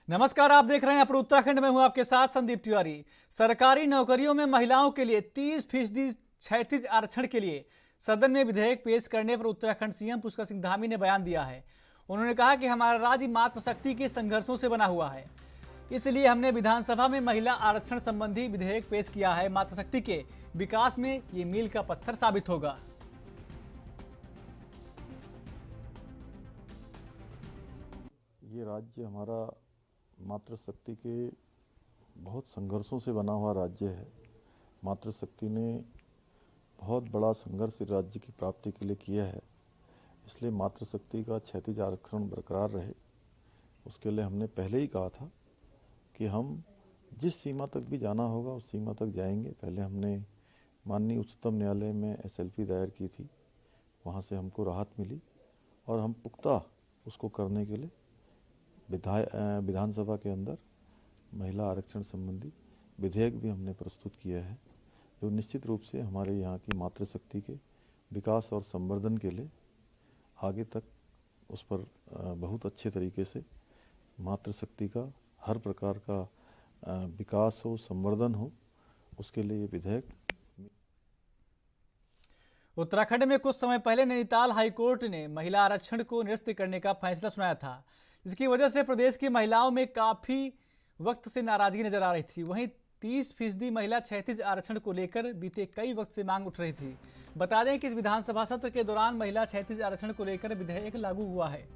नमस्कार, आप देख रहे हैं अपने उत्तराखंड में हूं आपके साथ संदीप तिवारी। सरकारी नौकरियों में महिलाओं के लिए 30% क्षैतिज आरक्षण के लिए सदन में विधेयक पेश करने पर उत्तराखंड सीएम पुष्कर सिंह धामी ने बयान दिया है। उन्होंने कहा कि हमारा राज्य मातृशक्ति के संघर्षों से बना हुआ है, इसलिए हमने विधानसभा में महिला आरक्षण संबंधी विधेयक पेश किया है। मातृशक्ति के विकास में ये मील का पत्थर साबित होगा। ये राज्य हमारा मातृशक्ति के बहुत संघर्षों से बना हुआ राज्य है। मातृशक्ति ने बहुत बड़ा संघर्ष इस राज्य की प्राप्ति के लिए किया है, इसलिए मातृशक्ति का क्षैतिज आरक्षण बरकरार रहे, उसके लिए हमने पहले ही कहा था कि हम जिस सीमा तक भी जाना होगा उस सीमा तक जाएंगे। पहले हमने माननीय उच्चतम न्यायालय में SLP दायर की थी, वहाँ से हमको राहत मिली और हम पुख्ता उसको करने के लिए विधानसभा के अंदर महिला आरक्षण संबंधी विधेयक भी हमने प्रस्तुत किया है, जो निश्चित रूप से हमारे यहाँ की मातृशक्ति के विकास और संवर्धन के लिए आगे तक उस पर बहुत अच्छे तरीके से मातृशक्ति का हर प्रकार का विकास हो, संवर्धन हो, उसके लिए ये विधेयक। उत्तराखंड में कुछ समय पहले नैनीताल हाईकोर्ट ने महिला आरक्षण को निरस्त करने का फैसला सुनाया था, जिसकी वजह से प्रदेश की महिलाओं में काफी वक्त से नाराजगी नजर आ रही थी। वहीं 30% महिला क्षैतिज आरक्षण को लेकर बीते कई वक्त से मांग उठ रही थी। बता दें कि इस विधानसभा सत्र के दौरान महिला क्षैतिज आरक्षण को लेकर विधेयक लागू हुआ है।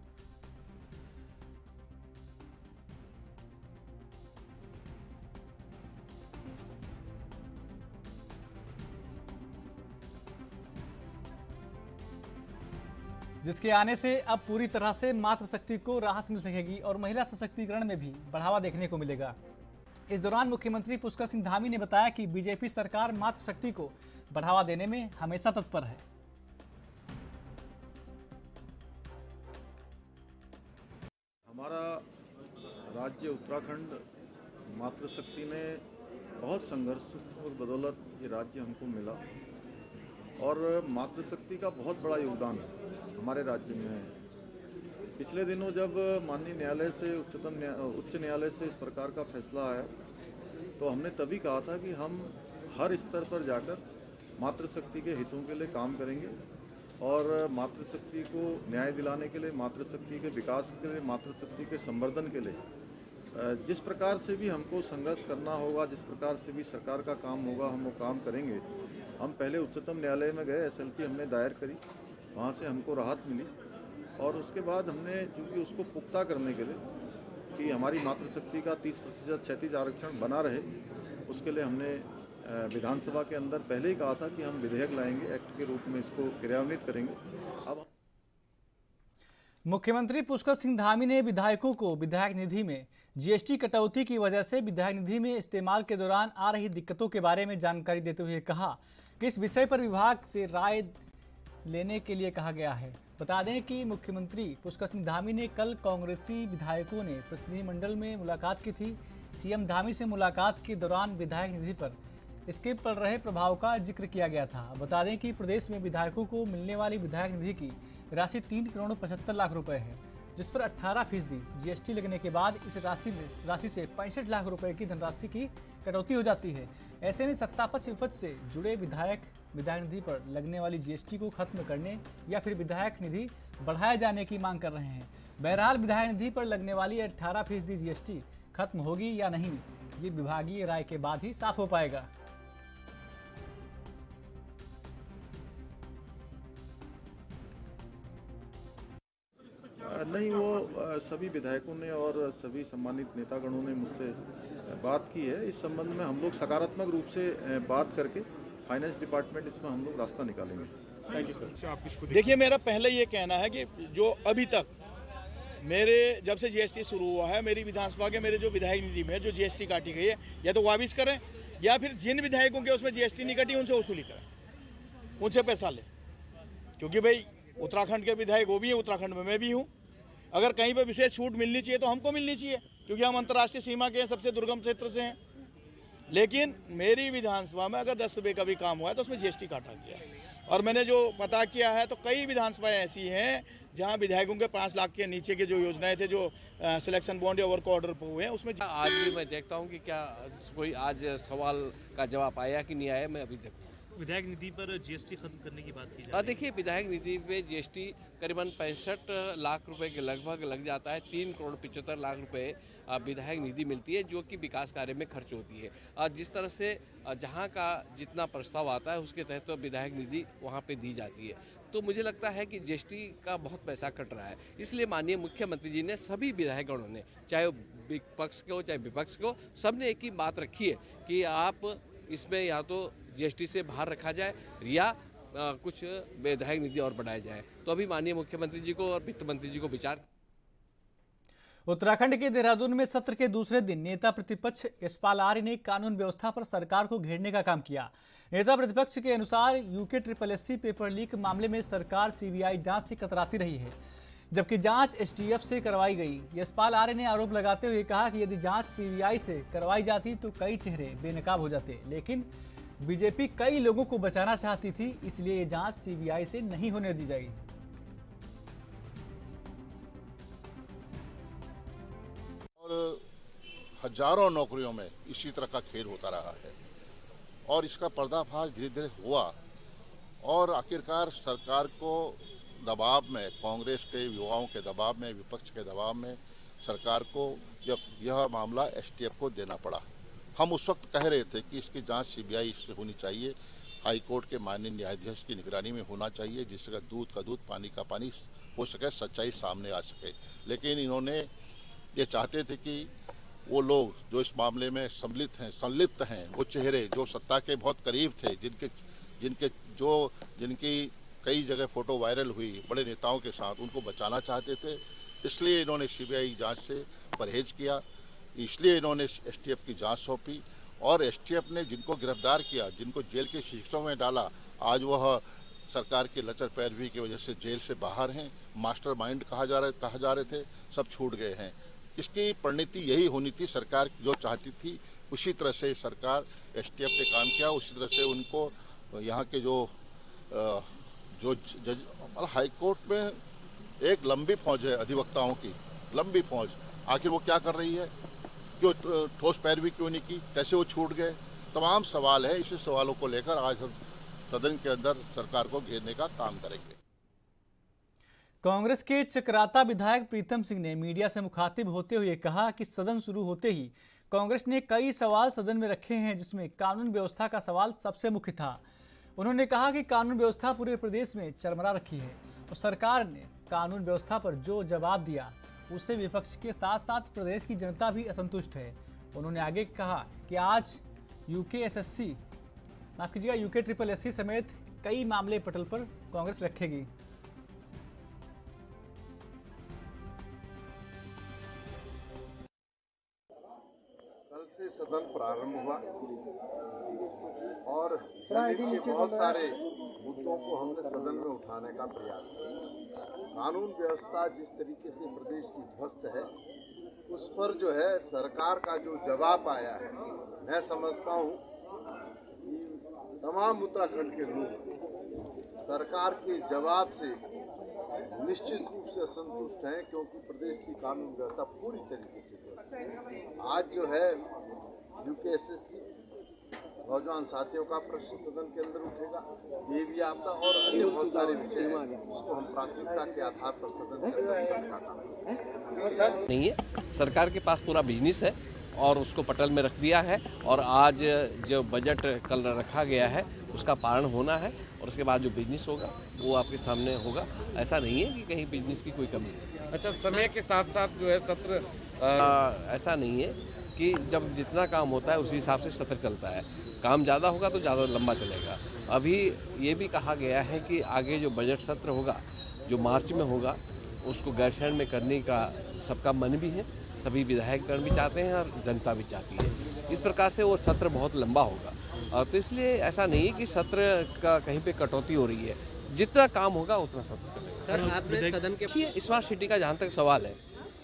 जिसके आने से अब पूरी तरह से मातृशक्ति को राहत मिल सकेगी और महिला सशक्तिकरण में भी बढ़ावा देखने को मिलेगा। इस दौरान मुख्यमंत्री पुष्कर सिंह धामी ने बताया कि बीजेपी सरकार मातृशक्ति को बढ़ावा देने में हमेशा तत्पर है। हमारा राज्य उत्तराखंड मातृशक्ति ने बहुत संघर्ष और बदौलत ये राज्य हमको मिला और मातृशक्ति का बहुत बड़ा योगदान हमारे राज्य में है। पिछले दिनों जब माननीय न्यायालय से उच्च न्यायालय से इस प्रकार का फैसला आया तो हमने तभी कहा था कि हम हर स्तर पर जाकर मातृशक्ति के हितों के लिए काम करेंगे और मातृशक्ति को न्याय दिलाने के लिए, मातृशक्ति के विकास के लिए, मातृशक्ति के संवर्धन के लिए जिस प्रकार से भी हमको संघर्ष करना होगा, जिस प्रकार से भी सरकार का काम होगा, हम वो काम करेंगे। हम पहले उच्चतम न्यायालय में गए, SLP हमने दायर करी, वहाँ से हमको राहत मिली और उसके बाद हमने चूँकि उसको पुख्ता करने के लिए कि हमारी मातृशक्ति का 30% क्षैतिज आरक्षण बना रहे, उसके लिए हमने विधानसभा के अंदर पहले ही कहा था कि हम विधेयक लाएंगे, एक्ट के रूप में इसको क्रियान्वित करेंगे। अब मुख्यमंत्री पुष्कर सिंह धामी ने विधायकों को विधायक निधि में GST कटौती की वजह से विधायक निधि में इस्तेमाल के दौरान आ रही दिक्कतों के बारे में जानकारी देते हुए कहा कि इस विषय पर विभाग से राय लेने के लिए कहा गया है। बता दें कि मुख्यमंत्री पुष्कर सिंह धामी ने कल कांग्रेसी विधायकों ने प्रतिनिधिमंडल में मुलाकात की थी। सीएम धामी से मुलाकात के दौरान विधायक निधि पर इसके पड़ रहे प्रभाव का जिक्र किया गया था। बता दें कि प्रदेश में विधायकों को मिलने वाली विधायक निधि की राशि 3 करोड़ 75 लाख रुपए है, जिस पर 18% GST लगने के बाद इस राशि से 65 लाख रुपए की धनराशि की कटौती हो जाती है। ऐसे में सत्तापक्ष विपक्ष से जुड़े विधायक निधि पर लगने वाली GST को खत्म करने या फिर विधायक निधि बढ़ाए जाने की मांग कर रहे हैं। बहरहाल विधायक निधि पर लगने वाली 18% GST खत्म होगी या नहीं, ये विभागीय राय के बाद ही साफ हो पाएगा। नहीं, वो सभी विधायकों ने और सभी सम्मानित नेतागणों ने मुझसे बात की है। इस संबंध में हम लोग सकारात्मक रूप से बात करके फाइनेंस डिपार्टमेंट इसमें हम लोग रास्ता निकालेंगे। Thank you sir. देखिए, मेरा पहले ये कहना है कि जो अभी तक मेरे जब से GST शुरू हुआ है, मेरी विधानसभा के मेरे जो विधायक निधि में जो GST काटी गई है, या तो वापिस करें या फिर जिन विधायकों के उसमें GST नहीं कटी उनसे वसूली करें, उनसे पैसा लें। क्योंकि भाई उत्तराखंड के विधायक वो भी है, उत्तराखंड में मैं भी हूँ। अगर कहीं पर विशेष छूट मिलनी चाहिए तो हमको मिलनी चाहिए, क्योंकि हम अंतर्राष्ट्रीय सीमा के सबसे दुर्गम क्षेत्र से हैं। लेकिन मेरी विधानसभा में अगर 10 रुपये का भी काम हुआ है तो उसमें GST काटा गया है। और मैंने जो पता किया है तो कई विधानसभाएं ऐसी हैं जहाँ विधायकों के 5 लाख के नीचे के जो योजनाएं थे, जो सिलेक्शन बॉन्ड या वर्क ऑर्डर पर हुए हैं, उसमें आज भी मैं देखता हूँ कि क्या कोई आज सवाल का जवाब आया कि नहीं आया, मैं अभी देखता हूँ। विधायक निधि पर जीएसटी खत्म करने की बात की जा रही है। देखिए, विधायक निधि पे जीएसटी करीबन 65 लाख रुपए के लगभग लग जाता है। 3 करोड़ 75 लाख रुपए विधायक निधि मिलती है, जो कि विकास कार्य में खर्च होती है। जिस तरह से जहाँ का जितना प्रस्ताव आता है उसके तहत तो विधायक निधि वहाँ पे दी जाती है। तो मुझे लगता है कि जीएसटी का बहुत पैसा कट रहा है, इसलिए माननीय मुख्यमंत्री जी ने सभी विधायकगणों ने, चाहे विपक्ष के हो चाहे विपक्ष के हो, सबने एक ही बात रखी है कि आप इसमें या तो जीएसटी से बाहर रखा जाए या कुछ विधायक निधि और बढ़ाया जाए। तो अभी माननीय मुख्यमंत्री जी को और वित्त मंत्री जी को विचार। उत्तराखंड के देहरादून में सत्र के दूसरे दिन नेता प्रतिपक्ष यशपाल आर्य ने कानून व्यवस्था पर सरकार को घेरने का काम किया। नेता प्रतिपक्ष के अनुसार UKSSC पेपर लीक मामले में सरकार सीबीआई जांच से कतराती रही है, जबकि जांच एसटीएफ से करवाई गई। यशपाल आर्य ने आरोप लगाते हुए कहा कि यदि जांच सीबीआई से करवाई जाती तो कई चेहरे बेनकाब हो जाते, लेकिन बीजेपी कई लोगों को बचाना चाहती थी, इसलिए ये जांच सीबीआई से नहीं होने दी जाएगी। और हजारों नौकरियों में इसी तरह का खेल होता रहा है और इसका पर्दाफाश धीरे धीरे हुआ और आखिरकार सरकार को दबाव में, कांग्रेस के युवाओं के दबाव में, विपक्ष के दबाव में सरकार को यह मामला एसटीएफ को देना पड़ा। हम उस वक्त कह रहे थे कि इसकी जांच सीबीआई से होनी चाहिए, हाई कोर्ट के माननीय न्यायाधीश की निगरानी में होना चाहिए, जिससे दूध का दूध पानी का पानी हो सके, सच्चाई सामने आ सके। लेकिन इन्होंने ये चाहते थे कि वो लोग जो इस मामले में संलिप्त हैं, वो चेहरे जो सत्ता के बहुत करीब थे, जिनकी कई जगह फोटो वायरल हुई बड़े नेताओं के साथ, उनको बचाना चाहते थे। इसलिए इन्होंने सीबीआई जांच से परहेज किया, इसलिए इन्होंने एसटीएफ की जांच सौंपी और एसटीएफ ने जिनको गिरफ्तार किया, जिनको जेल के शीशों में डाला, आज वह सरकार के लचर पैरवी की वजह से जेल से बाहर हैं। मास्टरमाइंड कहा जा रहे थे, सब छूट गए हैं। इसकी परिणति यही होनी थी, सरकार जो चाहती थी उसी तरह से सरकार एसटीएफ ने काम किया, उसी तरह से उनको यहाँ के जो जज हाई कोर्ट में एक लंबी फौज है अधिवक्ताओं की, लंबी फौज, आखिर वो क्या कर रही है, क्यों ठोस पैरवी क्यों नहीं की, कैसे वो छूट गए, तमाम सवाल है। इसी सवालों को लेकर आज हम सदन के अंदर सरकार को घेरने का काम करेंगे। कांग्रेस के चक्राता विधायक प्रीतम सिंह ने मीडिया से मुखातिब होते हुए कहा कि सदन शुरू होते ही कांग्रेस ने कई सवाल सदन में रखे हैं, जिसमें कानून व्यवस्था का सवाल सबसे मुख्य था। उन्होंने कहा कि कानून व्यवस्था पूरे प्रदेश में चरमरा रखी है और सरकार ने कानून व्यवस्था पर जो जवाब दिया उससे विपक्ष के साथ साथ प्रदेश की जनता भी असंतुष्ट है। उन्होंने आगे कहा कि आज UKSSC समेत कई मामले पटल पर कांग्रेस रखेगी। कल से सदन प्रारंभ हुआ और जनहित के बहुत सारे मुद्दों को हमने सदन में उठाने का प्रयास किया। कानून व्यवस्था जिस तरीके से प्रदेश की ध्वस्त है, उस पर जो है सरकार का जो जवाब आया है, मैं समझता हूँ कि तमाम उत्तराखंड के लोग सरकार के जवाब से निश्चित रूप से असंतुष्ट हैं, क्योंकि प्रदेश की कानून व्यवस्था पूरी तरीके से ध्वस्त है। आज जो है UKSSC नौजवान साथियों का प्रश्न सदन के अंदर उठेगा, देवी आपदा और अन्य बहुत सारे विषय हैं, उसको हम प्राथमिकता के आधार पर सदन के अंदर नहीं है। सरकार के पास पूरा बिजनेस है और उसको पटल में रख दिया है और आज जो बजट कल रखा गया है उसका पारण होना है और उसके बाद जो बिजनेस होगा वो आपके सामने होगा। ऐसा नहीं है कि कहीं बिजनेस की कोई कमी है। अच्छा, समय के साथ साथ जो है सत्र ऐसा नहीं है कि जब जितना काम होता है उसी हिसाब से सत्र चलता है। काम ज़्यादा होगा तो ज़्यादा लंबा चलेगा। अभी ये भी कहा गया है कि आगे जो बजट सत्र होगा जो मार्च में होगा उसको गैरसैंण में करने का सबका मन भी है, सभी विधायकगण भी चाहते हैं और जनता भी चाहती है। इस प्रकार से वो सत्र बहुत लंबा होगा तो इसलिए ऐसा नहीं है कि सत्र का कहीं पे कटौती हो रही है, जितना काम होगा उतना सत्र चलेगा। सर, आपने सदन के स्मार्ट सिटी का जहाँ तक सवाल है,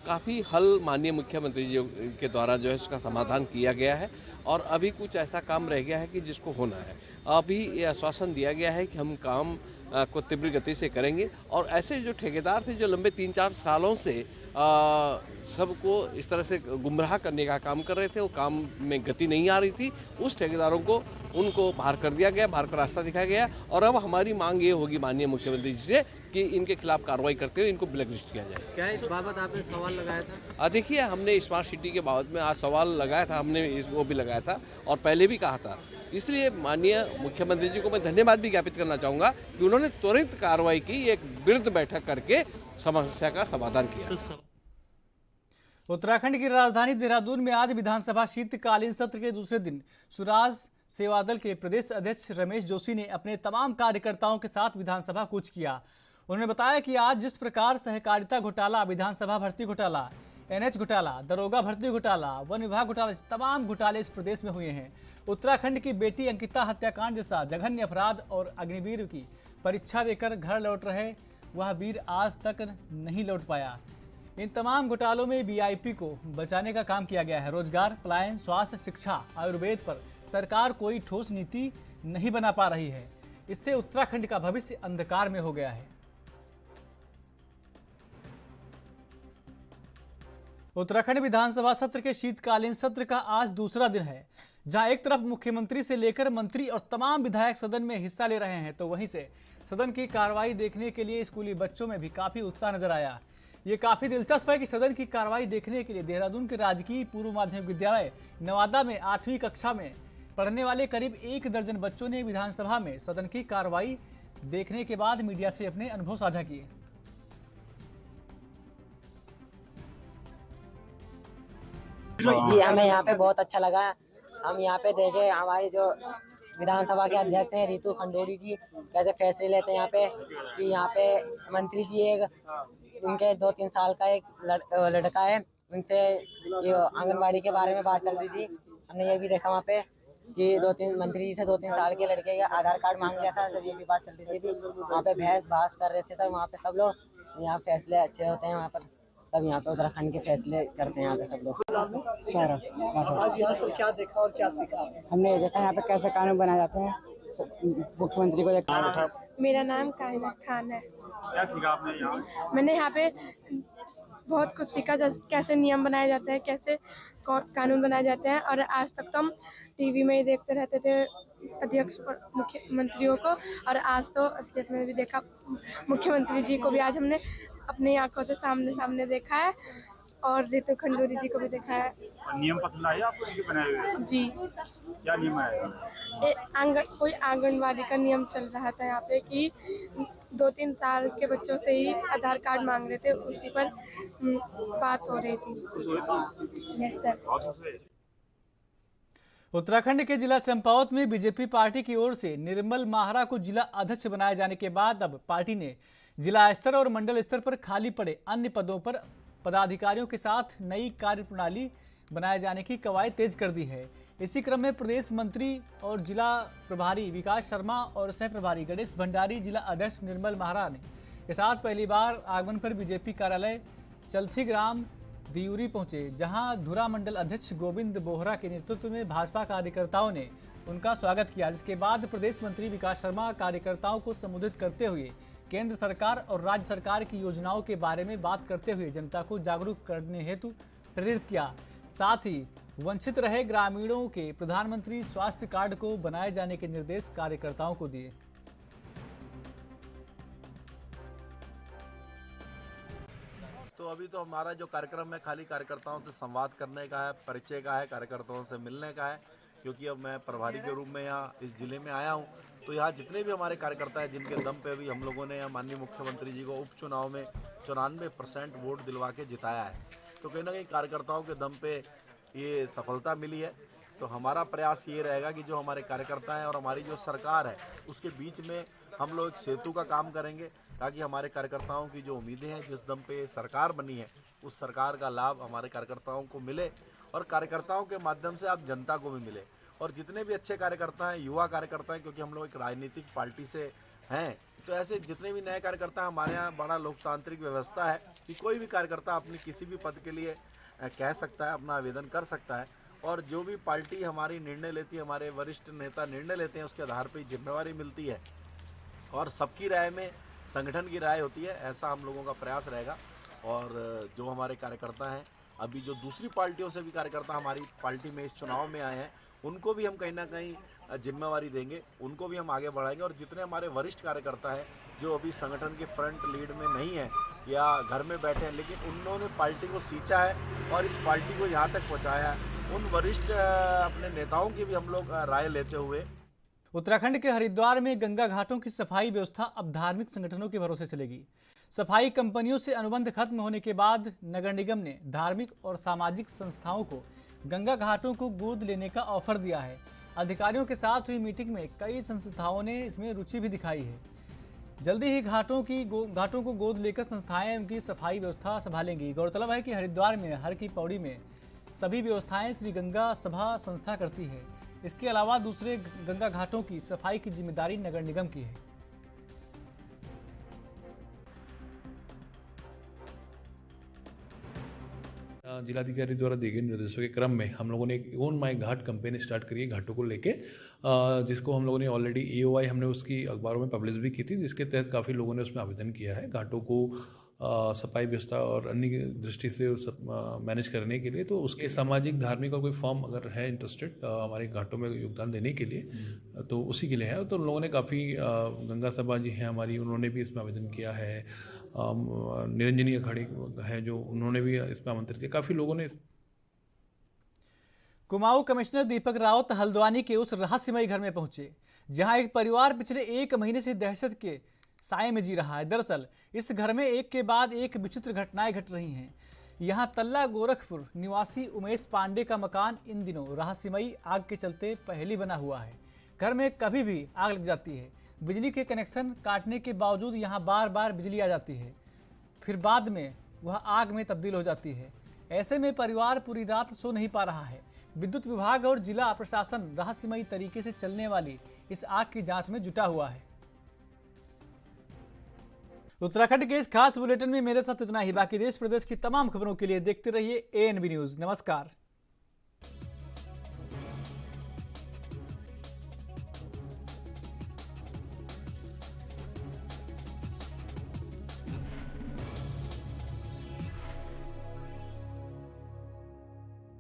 काफ़ी हल माननीय मुख्यमंत्री जी के द्वारा जो है उसका समाधान किया गया है और अभी कुछ ऐसा काम रह गया है कि जिसको होना है। अभी ये आश्वासन दिया गया है कि हम काम को तीव्र गति से करेंगे। और ऐसे जो ठेकेदार थे जो लंबे 3-4 सालों से सबको इस तरह से गुमराह करने का काम कर रहे थे, वो काम में गति नहीं आ रही थी, उस ठेकेदारों को उनको बाहर कर दिया गया, बाहर का रास्ता दिखाया गया। और अब हमारी मांग ये होगी माननीय मुख्यमंत्री जी से कि इनके खिलाफ कार्रवाई करते हुए इनको ब्लैक लिस्ट किया जाए। क्या इस बाबत आपने सवाल लगाया था? देखिए, हमने स्मार्ट सिटी के बाबत में आज सवाल लगाया था, हमने वो भी लगाया था और पहले भी कहा था। इसलिए माननीय मुख्यमंत्री जी को मैं धन्यवाद भी ज्ञापित करना चाहूँगा कि उन्होंने त्वरित कार्रवाई की, एक वृहद बैठक करके समस्या का समाधान किया। उत्तराखंड की राजधानी देहरादून में आज विधानसभा शीतकालीन सत्र के दूसरे दिन स्वराज सेवा दल के प्रदेश अध्यक्ष रमेश जोशी ने अपने तमाम कार्यकर्ताओं के साथ विधानसभा कूच किया। उन्होंने बताया कि आज जिस प्रकार सहकारिता घोटाला, विधानसभा भर्ती घोटाला, एनएच घोटाला, दरोगा भर्ती घोटाला, वन विभाग घोटाला, तमाम घोटाले इस प्रदेश में हुए हैं। उत्तराखंड की बेटी अंकिता हत्याकांड जैसा जघन्य अपराध और अग्निवीर की परीक्षा देकर घर लौट रहे वह वीर आज तक नहीं लौट पाया। इन तमाम घोटालों में वीआईपी को बचाने का काम किया गया है। रोजगार, पलायन, स्वास्थ्य, शिक्षा, आयुर्वेद पर सरकार कोई ठोस नीति नहीं बना पा रही है। इससे उत्तराखंड का भविष्य अंधकार में हो गया है। उत्तराखंड विधानसभा सत्र के शीतकालीन सत्र का आज दूसरा दिन है, जहां एक तरफ मुख्यमंत्री से लेकर मंत्री और तमाम विधायक सदन में हिस्सा ले रहे हैं, तो वहीं से सदन की कार्रवाई देखने के लिए स्कूली बच्चों में भी काफी उत्साह नजर आया। ये काफी दिलचस्प है कि सदन की कार्रवाई देखने के लिए देहरादून के राजकीय पूर्व माध्यमिक विद्यालय नवादा में 8वीं कक्षा में पढ़ने वाले करीब 1 दर्जन बच्चों ने विधानसभा में सदन की कार्रवाई देखने के बाद मीडिया से अपने अनुभव साझा किए। जी, हमें यहाँ पे बहुत अच्छा लगा। हम यहाँ पे देखे हमारी जो विधानसभा के अध्यक्ष हैं रितु खंडोड़ी जी कैसे फैसले लेते हैं यहाँ पे, कि यहाँ पे मंत्री जी एक उनके 2-3 साल का एक लड़का है, उनसे ये आंगनबाड़ी के बारे में बात चल रही थी। हमने ये भी देखा वहाँ पे कि 2-3 मंत्री जी से 2-3 साल के लड़के का आधार कार्ड मांग लिया था सर, ये भी बात चल रही थी। वहाँ पे बहस कर रहे थे सर वहाँ पे सब लोग। यहाँ फैसले अच्छे होते हैं वहाँ पर, सब यहाँ पे उत्तराखंड के फैसले करते हैं यहाँ पे सब लोग। सर आज यहाँ पर क्या देखा और क्या सीखा? हमने देखा यहाँ पे कैसे कानून बनाए जाते हैं, मुख्यमंत्री को देखा। मेरा नाम कायनात खान है। क्या सीखा आपने यहाँ? मैंने यहाँ पे बहुत कुछ सीखा, जैसे कैसे नियम बनाए जाते हैं, कैसे कानून बनाए जाते हैं। और आज तक तो हम टीवी में ही देखते रहते थे अध्यक्ष मुख्यमंत्रियों को, और आज तो असलियत में भी देखा मुख्यमंत्री जी को भी आज हमने अपनी आंखों से सामने देखा है, और रितु खंडूरी जी को भी देखा है। नियम पसंद आया आपको इनके बनाए हुए? जी। क्या नियम आया? कोई आंगनवाड़ी का नियम चल रहा था यहाँ पे कि 2-3 साल के बच्चों से ही आधार कार्ड मांग रहे थे, उसी पर बात हो रही थी। Yes sir. उत्तराखंड के जिला चंपावत में बीजेपी पार्टी की ओर से निर्मल माहरा को जिला अध्यक्ष बनाए जाने के बाद अब पार्टी ने जिला स्तर और मंडल स्तर पर खाली पड़े अन्य पदों पर पदाधिकारियों के साथ नई कार्यप्रणाली बनाए जाने की कवायद तेज कर दी है। इसी क्रम में प्रदेश मंत्री और जिला प्रभारी विकास शर्मा और सह प्रभारी गणेश भंडारी जिला अध्यक्ष निर्मल माहरा ने के साथ पहली बार आगमन पर बीजेपी कार्यालय चलथी ग्राम दियूरी पहुंचे, जहां धुरा मंडल अध्यक्ष गोविंद बोहरा के नेतृत्व में भाजपा कार्यकर्ताओं ने उनका स्वागत किया। जिसके बाद प्रदेश मंत्री विकास शर्मा कार्यकर्ताओं को संबोधित करते हुए केंद्र सरकार और राज्य सरकार की योजनाओं के बारे में बात करते हुए जनता को जागरूक करने हेतु प्रेरित किया। साथ ही वंचित रहे ग्रामीणों के प्रधानमंत्री स्वास्थ्य कार्ड को बनाए जाने के निर्देश कार्यकर्ताओं को दिए। तो अभी तो हमारा जो कार्यक्रम है खाली कार्यकर्ताओं से संवाद करने का है, परिचय का है, कार्यकर्ताओं से मिलने का है, क्योंककि अब मैं प्रभारी के रूप में यहाँ इस जिले में आया हूँ। तो यहाँ जितने भी हमारे कार्यकर्ता हैं जिनके दम पे भी हम लोगों ने यहाँ माननीय मुख्यमंत्री जी को उपचुनाव में 94% वोट दिलवा के जिताया है, तो कहीं ना कहीं कार्यकर्ताओं के दम पे ये सफलता मिली है। तो हमारा प्रयास ये रहेगा कि जो हमारे कार्यकर्ता हैं और हमारी जो सरकार है उसके बीच में हम लोग एक सेतु का काम करेंगे, ताकि हमारे कार्यकर्ताओं की जो उम्मीदें हैं, जिस दम पे सरकार बनी है, उस सरकार का लाभ हमारे कार्यकर्ताओं को मिले और कार्यकर्ताओं के माध्यम से आप जनता को भी मिले। और जितने भी अच्छे कार्यकर्ता हैं, युवा कार्यकर्ता हैं, क्योंकि हम लोग एक राजनीतिक पार्टी से हैं, तो ऐसे जितने भी नए कार्यकर्ता हैं, हमारे यहाँ बड़ा लोकतांत्रिक व्यवस्था है कि कोई भी कार्यकर्ता अपनी किसी भी पद के लिए कह सकता है, अपना आवेदन कर सकता है, और जो भी पार्टी हमारी निर्णय लेती है, हमारे वरिष्ठ नेता निर्णय लेते हैं, उसके आधार पर जिम्मेवारी मिलती है। और सबकी राय में संगठन की राय होती है, ऐसा हम लोगों का प्रयास रहेगा। और जो हमारे कार्यकर्ता हैं, अभी जो दूसरी पार्टियों से भी कार्यकर्ता हमारी पार्टी में इस चुनाव में आए हैं, उनको भी हम कहीं ना कहीं जिम्मेवारी देंगे, उनको भी हम आगे बढ़ाएंगे। और जितने हमारे वरिष्ठ कार्यकर्ता हैं जो अभी संगठन के फ्रंट लीड में नहीं है या घर में बैठे हैं, लेकिन उन्होंने पार्टी को सींचा है और इस पार्टी को यहाँ तक पहुँचाया है, उन वरिष्ठ अपने नेताओं की भी हम लोग राय लेते हुए। उत्तराखंड के हरिद्वार में गंगा घाटों की सफाई व्यवस्था अब धार्मिक संगठनों के भरोसे चलेगी। सफाई कंपनियों से अनुबंध खत्म होने के बाद नगर निगम ने धार्मिक और सामाजिक संस्थाओं को गंगा घाटों को गोद लेने का ऑफर दिया है। अधिकारियों के साथ हुई मीटिंग में कई संस्थाओं ने इसमें रुचि भी दिखाई है। जल्दी ही घाटों को गोद लेकर संस्थाएं उनकी सफाई व्यवस्था संभालेंगी। गौरतलब है कि हरिद्वार में हर की पौड़ी में सभी व्यवस्थाएं श्री गंगा सभा संस्था करती है। इसके अलावा दूसरे गंगा घाटों की सफाई की जिम्मेदारी नगर निगम की है। जिलाधिकारी द्वारा दिए गए निर्देशों के क्रम में हम लोगों ने एक own my Ghat campaign start करी है घाटों को लेके, जिसको हम लोगों ने ऑलरेडी EOI हमने उसकी अखबारों में पब्लिश भी की थी, जिसके तहत काफ़ी लोगों ने उसमें आवेदन किया है घाटों को सफाई व्यवस्था और अन्य दृष्टि से मैनेज करने के लिए। तो उसके सामाजिक धार्मिक और कोई फॉर्म अगर है इंटरेस्टेड हमारे घाटों में योगदान देने के लिए तो उसी के लिए है। तो उन लोगों ने काफ़ी गंगा सभा जी हैं हमारी, उन्होंने भी इसमें आवेदन किया है। निरंजनी अखाड़े है जो, उन्होंने भी इसमें आमंत्रित किया। काफ़ी लोगों ने। कुमाऊं कमिश्नर दीपक रावत हल्द्वानी के उस रहस्यमयी घर में पहुंचे जहां एक परिवार पिछले 1 महीने से दहशत के साए में जी रहा है। दरअसल इस घर में एक के बाद एक विचित्र घटनाएं घट रही हैं। यहां तल्ला गोरखपुर निवासी उमेश पांडे का मकान इन दिनों रहस्यमयी आग के चलते पहली बना हुआ है। घर में कभी भी आग लग जाती है। बिजली के कनेक्शन काटने के बावजूद यहां बार बार बिजली आ जाती है, फिर बाद में वह आग में तब्दील हो जाती है। ऐसे में परिवार पूरी रात सो नहीं पा रहा है। विद्युत विभाग और जिला प्रशासन रहस्यमयी तरीके से चलने वाली इस आग की जांच में जुटा हुआ है। उत्तराखंड के इस खास बुलेटिन में मेरे साथ इतना ही। बाकी देश प्रदेश की तमाम खबरों के लिए देखते रहिए ANB न्यूज। नमस्कार।